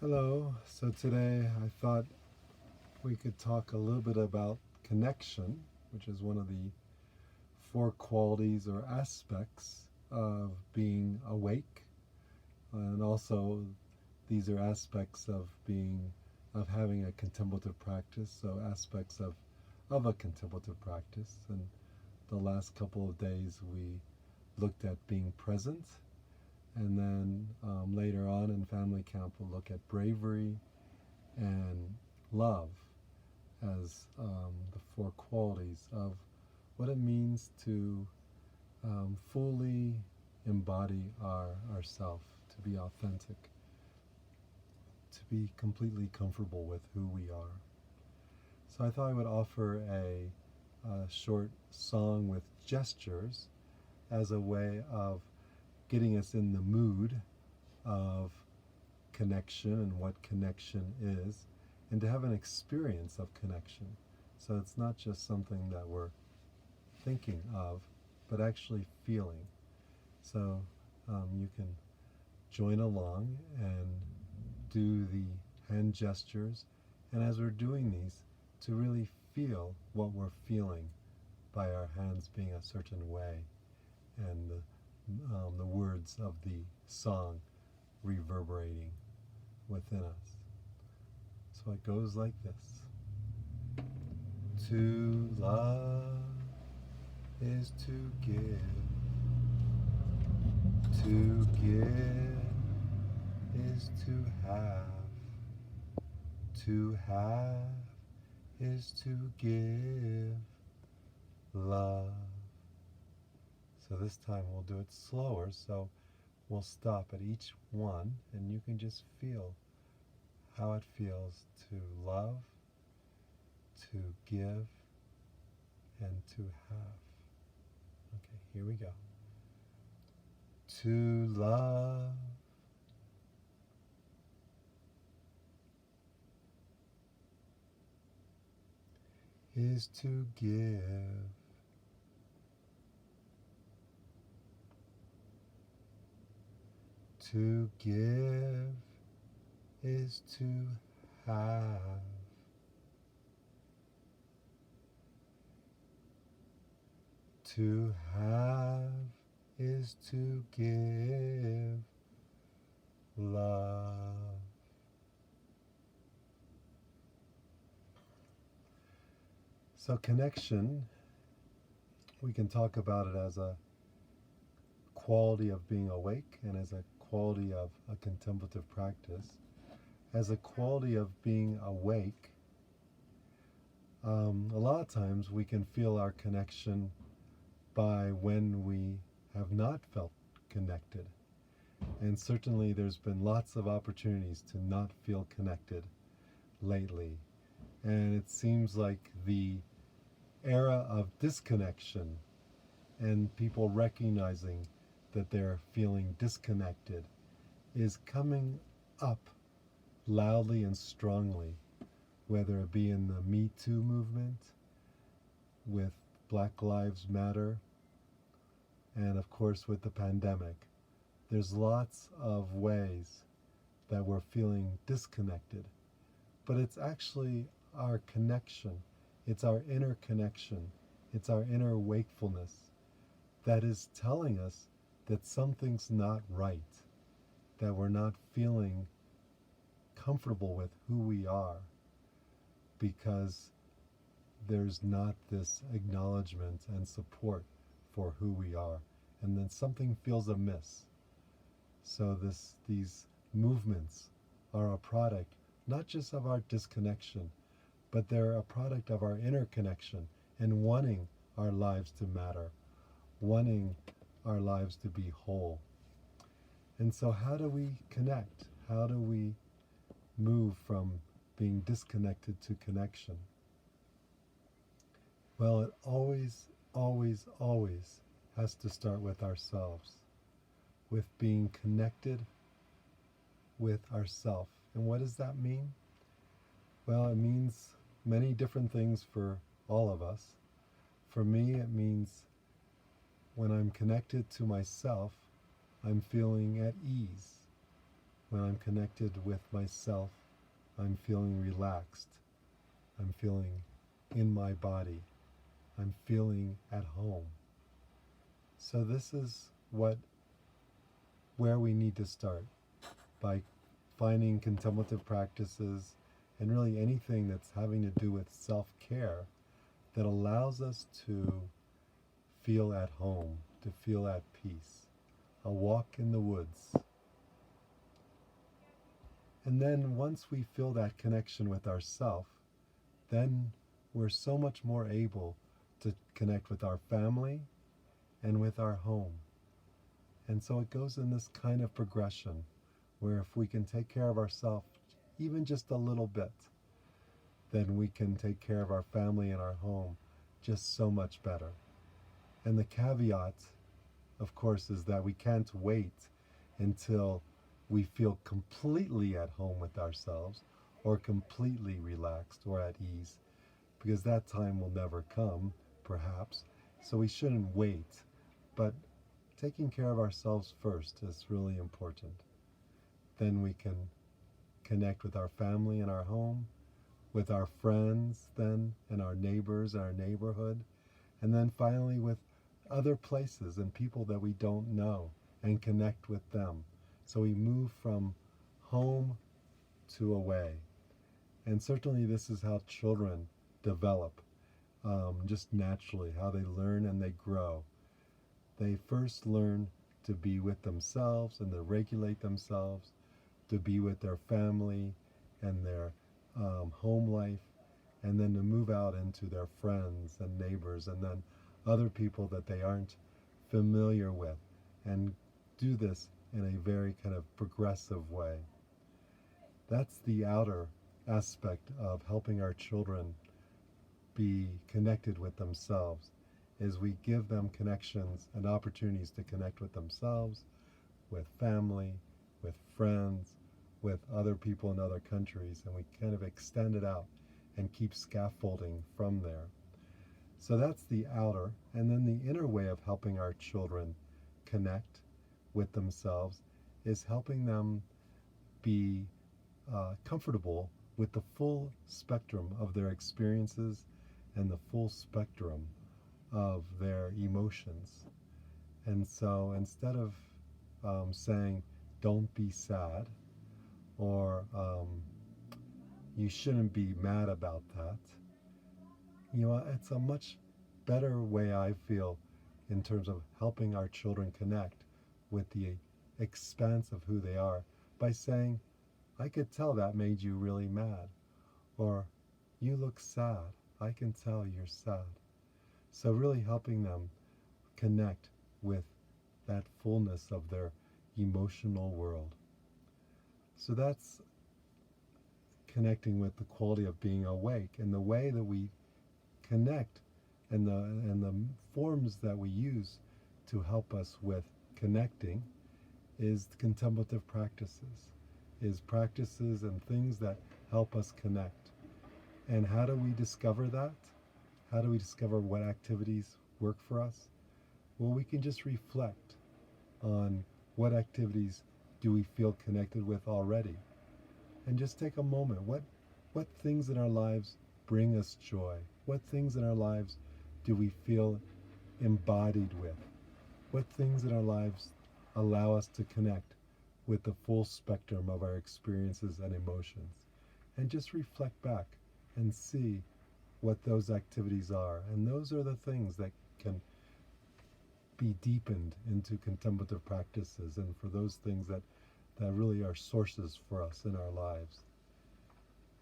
Hello. So today I thought we could talk a little bit about connection, which is one of the four qualities or aspects of being awake. And also these are aspects of having a contemplative practice, so aspects of a contemplative practice. And the last couple of days we looked at being present, and then later on in family camp we'll look at bravery and love as the four qualities of what it means to fully embody ourself, to be authentic, to be completely comfortable with who we are. So I thought I would offer a short song with gestures as a way of getting us in the mood of connection and what connection is, and to have an experience of connection. So it's not just something that we're thinking of, but actually feeling. So you can join along and do the hand gestures, and as we're doing these, to really feel what we're feeling by our hands being a certain way, and the words of the song reverberating within us. So it goes like this. To love is to give. To give is to have. To have is to give love. So this time we'll do it slower, so we'll stop at each one and you can just feel how it feels to love, to give, and to have. Okay, here we go. To love is to give. To give is to have. To have is to give love. So connection, we can talk about it as a quality of being awake and as a quality of a contemplative practice. As a quality of being awake, a lot of times we can feel our connection by when we have not felt connected. And certainly there's been lots of opportunities to not feel connected lately. And it seems like the era of disconnection and people recognizing that they're feeling disconnected is coming up loudly and strongly, whether it be in the Me Too movement, with Black Lives Matter, and of course with the pandemic. There's lots of ways that we're feeling disconnected, but it's actually our connection, it's our inner connection, it's our inner wakefulness that is telling us that something's not right, that we're not feeling comfortable with who we are, because there's not this acknowledgement and support for who we are, and then something feels amiss. So these movements are a product not just of our disconnection, but they're a product of our inner connection and wanting our lives to matter, wanting our lives to be whole. And so how do we connect? How do we move from being disconnected to connection? Well, it always, always, always has to start with ourselves, with being connected with ourself. And what does that mean? Well, it means many different things for all of us. For me, it means when I'm connected to myself, I'm feeling at ease. When I'm connected with myself, I'm feeling relaxed. I'm feeling in my body. I'm feeling at home. So this is where we need to start, by finding contemplative practices and really anything that's having to do with self-care that allows us to feel at home, to feel at peace. A walk in the woods. And then once we feel that connection with ourself, then we're so much more able to connect with our family and with our home. And so it goes in this kind of progression where if we can take care of ourselves even just a little bit, then we can take care of our family and our home just so much better. And the caveat, of course, is that we can't wait until we feel completely at home with ourselves or completely relaxed or at ease, because that time will never come, perhaps. So we shouldn't wait. But taking care of ourselves first is really important. Then we can connect with our family and our home, with our friends then, and our neighbors and our neighborhood, and then finally with other places and people that we don't know and connect with them. So we move from home to away. And certainly this is how children develop, just naturally, how they learn and they grow. They first learn to be with themselves and to regulate themselves, to be with their family and their home life, and then to move out into their friends and neighbors and then other people that they aren't familiar with, and do this in a very kind of progressive way. That's the outer aspect of helping our children be connected with themselves, is we give them connections and opportunities to connect with themselves, with family, with friends, with other people in other countries, and we kind of extend it out and keep scaffolding from there. So that's the outer. And then the inner way of helping our children connect with themselves is helping them be comfortable with the full spectrum of their experiences and the full spectrum of their emotions. And so instead of saying, don't be sad, or you shouldn't be mad about that, it's a much better way, I feel, in terms of helping our children connect with the expanse of who they are, by saying, I could tell that made you really mad, or you look sad, I can tell you're sad. So really helping them connect with that fullness of their emotional world. So that's connecting with the quality of being awake, and the way that we connect and the forms that we use to help us with connecting is contemplative practices, is practices and things that help us connect. And how do we discover that? How do we discover what activities work for us? Well, we can just reflect on what activities do we feel connected with already, and just take a moment. What things in our lives bring us joy? What things in our lives do we feel embodied with? What things in our lives allow us to connect with the full spectrum of our experiences and emotions? And just reflect back and see what those activities are. And those are the things that can be deepened into contemplative practices, and for those things that really are sources for us in our lives.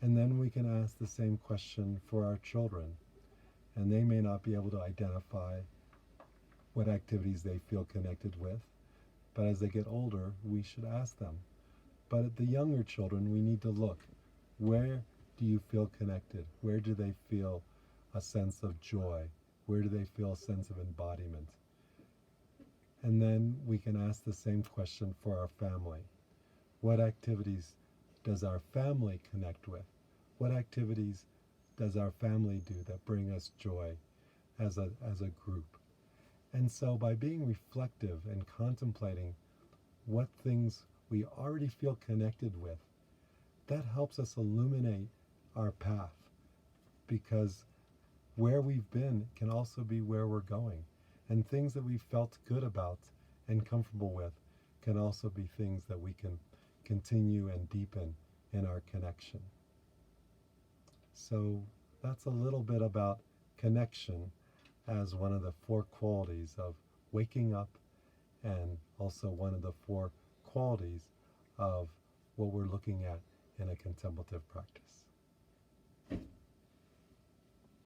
And then we can ask the same question for our children, and they may not be able to identify what activities they feel connected with, but as they get older, we should ask them. But at the younger children, we need to look. Where do you feel connected? Where do they feel a sense of joy? Where do they feel a sense of embodiment? And then we can ask the same question for our family. What activities does our family connect with? What activities does our family do that bring us joy as a group? And so by being reflective and contemplating what things we already feel connected with, that helps us illuminate our path, because where we've been can also be where we're going. And things that we felt good about and comfortable with can also be things that we can continue and deepen in our connection. So that's a little bit about connection as one of the four qualities of waking up, and also one of the four qualities of what we're looking at in a contemplative practice.